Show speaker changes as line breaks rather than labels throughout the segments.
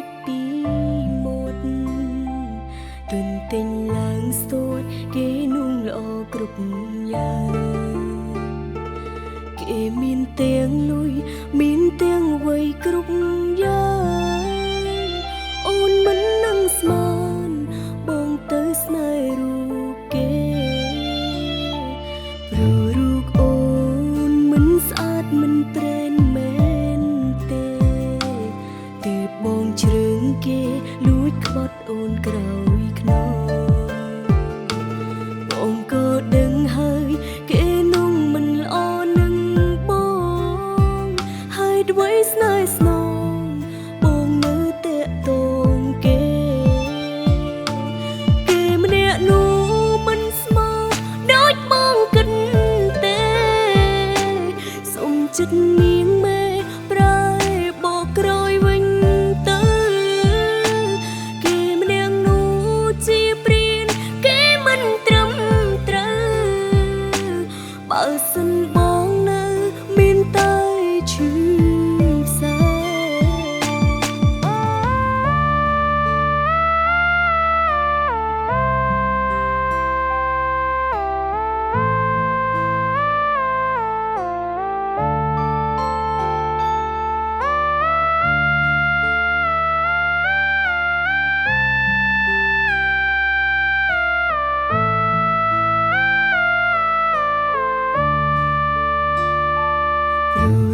ចពីមាត់ទន្ទិញឡើងស្ទាត់គេนุ่ងល្អគ្រប់យ៉ាងគេមានទាំងលុយមានទាំងវ័យគ្រប់យ៉ាងអូនមិននឹងស្មានបងទៅស្នេហ៍រូបគេព្រោះរូបអូនមិនស្អាតមិនប្រែនមែនទេទើបបងជ្រើងគេលួចក្បត់អូនក្រោយខ្នងបងក៏ដឹងហើយគេนุ่ងមិនល្អនឹងបងហើយអ្វីស្នេហ៍ស្នងបងនៅតែតងគេម្នាក់នោះមិនស្មើដូចបងគិតទេសុំចិត្តនាងមេប្រែបកក្រោយវិញទៅគេម្នាក់នោះជាព្រានគេមិនត្រឹមត្រូវបើសិនបងនៅមានតែឈឺផ្សា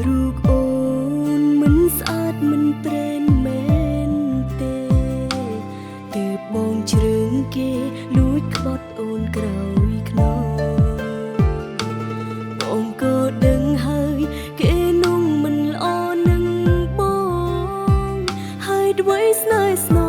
រូបអូនមិនស្អាតមិនប្រែនមែនទេទើបបងជ្រើងគេលួចក្បត់អូនក្រោយខ្នងបងក៏ដឹងហើយគេนุ่ងមិនល្អនឹងបងហើយអ្វីស្នេហ៍ស្នង